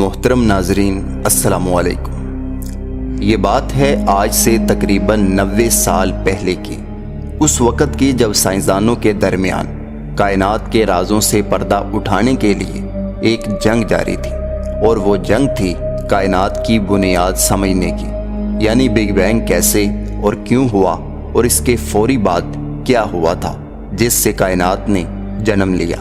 मोहतरम नाजरीन, अस्सलामु अलैकुम। ये बात है आज से तकरीबन 90 साल पहले की, उस वक़्त की जब साइंसदानों के दरमियान कायनात के राजों से पर्दा उठाने के लिए एक जंग जारी थी। और वो जंग थी कायनात की बुनियाद समझने की, यानी बिग बैंग कैसे और क्यों हुआ और इसके फौरी बाद क्या हुआ था जिससे कायनात ने जन्म लिया।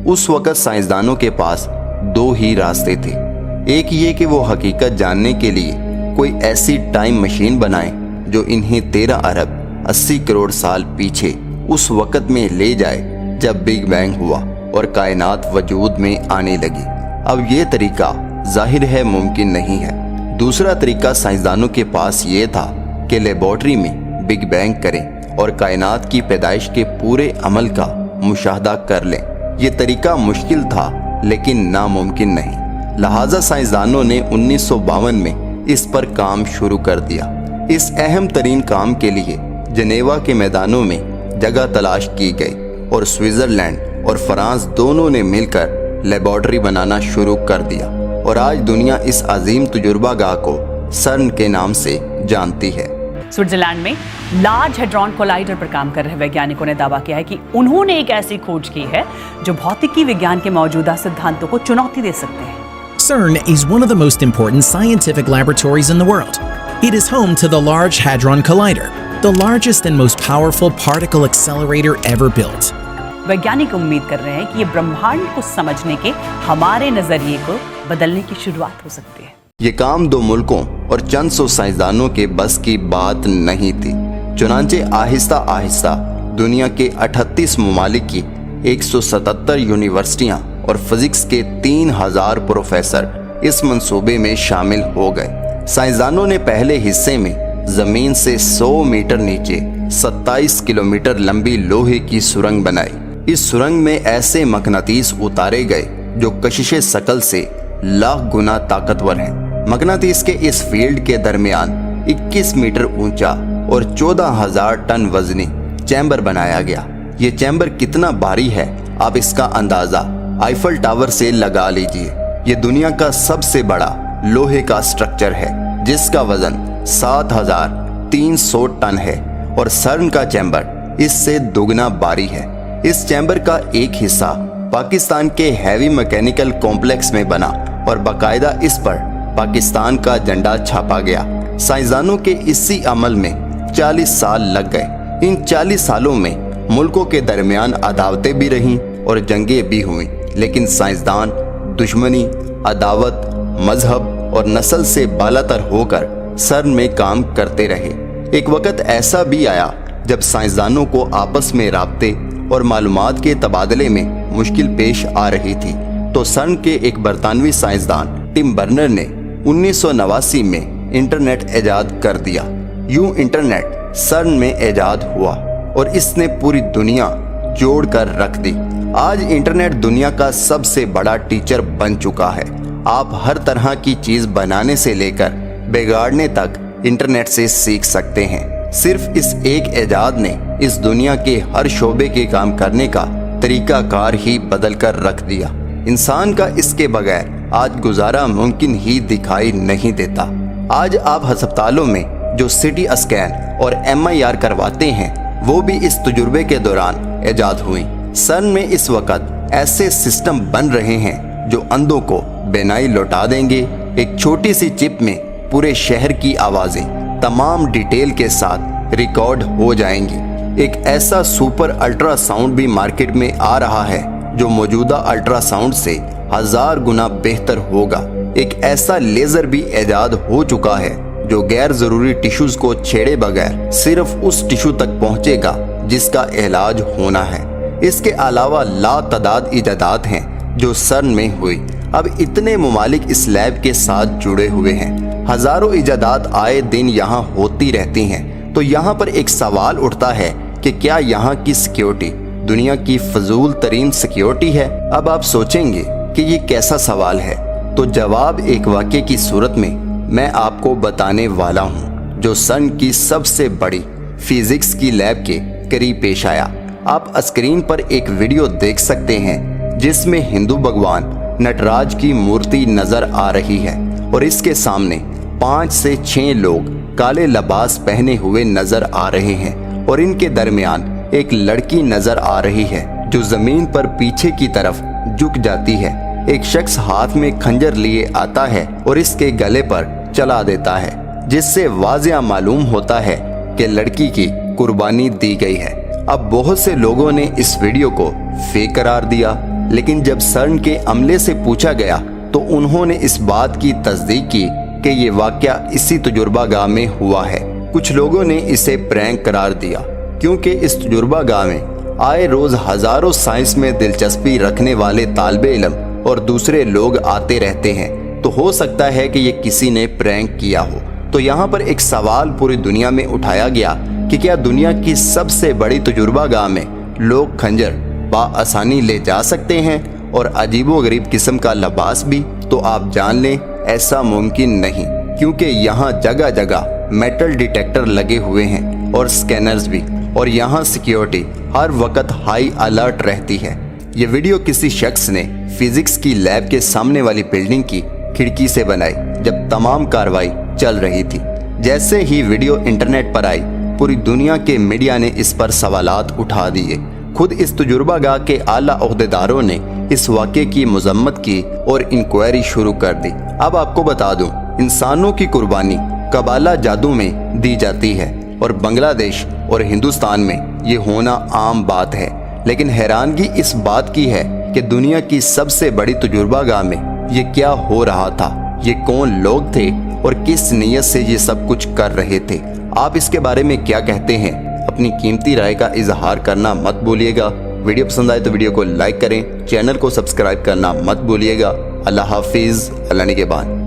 उस वक़्त साइंसदानों के पास दो ही रास्ते थे। एक ये कि वो हकीकत जानने के लिए कोई ऐसी टाइम मशीन बनाएं जो इन्हें 13 अरब 80 करोड़ साल पीछे उस वक़्त में ले जाए जब बिग बैंग हुआ और कायनात वजूद में आने लगी। अब ये तरीका जाहिर है मुमकिन नहीं है। दूसरा तरीका साइंसदानों के पास ये था कि लेबॉर्ट्री में बिग बैंग करें और कायनात की पैदाइश के पूरे अमल का मुशाहदा कर लें। ये तरीका मुश्किल था लेकिन नामुमकिन नहीं। लिहाजा साइंसदानों ने 1952 में इस पर काम शुरू कर दिया। इस अहम तरीन काम के लिए जनेवा के मैदानों में जगह तलाश की गई और स्विट्ज़रलैंड और फ्रांस दोनों ने मिलकर लेबॉर्ट्री बनाना शुरू कर दिया। और आज दुनिया इस अजीम तजुर्बागाह को सर्न के नाम से जानती है। स्विट्जरलैंड में लार्ज हेड्रॉन कोलाइडर पर काम कर रहे वैज्ञानिकों ने दावा किया है कि उन्होंने एक ऐसी खोज की है जो भौतिकी विज्ञान के मौजूदा सिद्धांतों को चुनौती दे सकते हैं। CERN is one of the most important scientific laboratories in the world. It is home to the Large Hadron Collider, the largest and most powerful particle accelerator ever built. वैज्ञानिक उम्मीद कर रहे हैं कि ये ब्रह्मांड को समझने के हमारे नजरिए को बदलने की शुरुआत हो सकती है। ये काम दो मुल्कों और चंद सौ साइंसदानों के बस की बात नहीं थी। चुनांचे आहिस्ता आहिस्ता दुनिया के 38 ममालिक की 177 यूनिवर्सिटियां और फिजिक्स के 3000 प्रोफेसर इस मंसूबे में शामिल हो गए। साइंसदानों ने पहले हिस्से में जमीन से 100 मीटर नीचे 27 किलोमीटर लंबी लोहे की सुरंग बनाई। इस सुरंग में ऐसे मकनातीस उतारे गए जो कशिशे शकल से लाख गुना ताकतवर हैं। मकनातीस के इस फील्ड के दरमियान 21 मीटर ऊंचा और 14,000 टन वजनी चैम्बर बनाया गया। ये चैम्बर कितना भारी है आप इसका अंदाजा आईफल टावर से लगा लीजिए। ये दुनिया का सबसे बड़ा लोहे का स्ट्रक्चर है जिसका वजन 7,300 टन है और सर्न का चैम्बर इससे दोगुना भारी है। इस चैम्बर का एक हिस्सा पाकिस्तान के हैवी मैकेनिकल कॉम्प्लेक्स में बना और बाकायदा इस पर पाकिस्तान का झंडा छापा गया। साइंसदानों के इसी अमल में 40 साल लग गए। इन 40 सालों में मुल्कों के दरमियान अदावतें भी रहीं और जंगें भी हुईं, लेकिन साइंसदान दुश्मनी, अदावत, मजहब और नस्ल से बालातर होकर सर्न में काम करते रहे। एक वक्त ऐसा भी आया जब साइंसदानों को आपस में राब्ते और मालूमात के तबादले में मुश्किल पेश आ रही थी, तो सर्न के एक बरतानवी साइंसदान टिम बर्नर ने 1989 में इंटरनेट ईजाद कर दिया। यूं इंटरनेट सर्न में ईजाद हुआ और इसने पूरी दुनिया जोड़ कर रख दी। आज इंटरनेट दुनिया का सबसे बड़ा टीचर बन चुका है। आप हर तरह की चीज बनाने से लेकर बिगाड़ने तक इंटरनेट से सीख सकते हैं। सिर्फ इस एक ईजाद ने इस दुनिया के हर शोबे के काम करने का तरीका कार ही बदल कर रख दिया। इंसान का इसके बगैर आज गुजारा मुमकिन ही दिखाई नहीं देता। आज आप अस्पतालों में जो सिटी स्कैन और MIR करवाते हैं वो भी इस तजुर्बे के दौरान ईजाद हुई। सर्न में इस वक्त ऐसे सिस्टम बन रहे हैं जो अंधों को बेनाई लौटा देंगे। एक छोटी सी चिप में पूरे शहर की आवाजें तमाम डिटेल के साथ रिकॉर्ड हो जाएंगी। एक ऐसा सुपर अल्ट्रासाउंड भी मार्केट में आ रहा है जो मौजूदा अल्ट्रासाउंड से 1000 गुना बेहतर होगा। एक ऐसा लेजर भी ईजाद हो चुका है जो गैर जरूरी टिश्यूज को छेड़े बगैर सिर्फ उस टिश्यू तक पहुंचेगा जिसका इलाज होना है। इसके अलावा लातादाद इजादात हैं जो सर्न में हुई। अब इतने ममालिक इस लैब के साथ जुड़े हुए हैं। हजारों इजादात आए दिन यहाँ होती रहती हैं। तो यहाँ पर एक सवाल उठता है कि क्या यहाँ की सिक्योरिटी दुनिया की फजूल तरीन सिक्योरिटी है? अब आप सोचेंगे कि ये कैसा सवाल है, तो जवाब एक वाक़े की सूरत में मैं आपको बताने वाला हूँ जो सर्न की सबसे बड़ी फिजिक्स की लैब के करीब पेश आया। आप स्क्रीन पर एक वीडियो देख सकते हैं जिसमें हिंदू भगवान नटराज की मूर्ति नजर आ रही है और इसके सामने 5 से 6 लोग काले लिबास पहने हुए नजर आ रहे हैं और इनके दरमियान एक लड़की नजर आ रही है जो जमीन पर पीछे की तरफ झुक जाती है। एक शख्स हाथ में खंजर लिए आता है और इसके गले पर चला देता है, जिससे वाज़िया मालूम होता है कि लड़की की कुर्बानी दी गई है। अब बहुत से लोगों ने इस वीडियो को फेक करार दिया, लेकिन जब सर्न के अमले से पूछा गया तो उन्होंने इस बात की तस्दीक की कि ये वाकया इसी तजुर्बागाह में हुआ है। कुछ लोगों ने इसे प्रैंक करार दिया क्योंकि इस तजुर्बागाह में आए रोज हजारों साइंस में दिलचस्पी रखने वाले तालिबे इल्म और दूसरे लोग आते रहते हैं, तो हो सकता है कि ये किसी ने प्रैंक किया हो। तो यहाँ पर एक सवाल पूरी दुनिया में उठाया गया कि क्या दुनिया की सबसे बड़ी तजुर्बागाह में लोग खंजर बाआसानी ले जा सकते हैं और अजीबोगरीब किस्म का लिबास भी? तो आप जान लें ऐसा मुमकिन नहीं, क्योंकि यहाँ जगह जगह मेटल डिटेक्टर लगे हुए हैं और स्कैनर्स भी, और यहाँ सिक्योरिटी हर वक्त हाई अलर्ट रहती है। ये वीडियो किसी शख्स ने फिजिक्स की लैब के सामने वाली बिल्डिंग की खिड़की से बनाई जब तमाम कार्रवाई चल रही थी। जैसे ही वीडियो इंटरनेट पर आई, पूरी दुनिया के मीडिया ने इस पर सवालात उठा दिए। खुद इस तजुर्बागाह के आला ओहदेदारों ने इस वाक़े की मजम्मत की और इंक्वायरी शुरू कर दी। अब आपको बता दूं, इंसानों की कुर्बानी कबाला जादू में दी जाती है और बांग्लादेश और हिंदुस्तान में ये होना आम बात है। लेकिन हैरानगी इस बात की है कि दुनिया की सबसे बड़ी तजुर्बागाह में ये क्या हो रहा था, ये कौन लोग थे और किस नीयत से ये सब कुछ कर रहे थे। आप इसके बारे में क्या कहते हैं? अपनी कीमती राय का इजहार करना मत भूलिएगा। वीडियो पसंद आए तो वीडियो को लाइक करें, चैनल को सब्सक्राइब करना मत भूलिएगा। अल्लाह हाफिज़, अल्लाह निगहबान।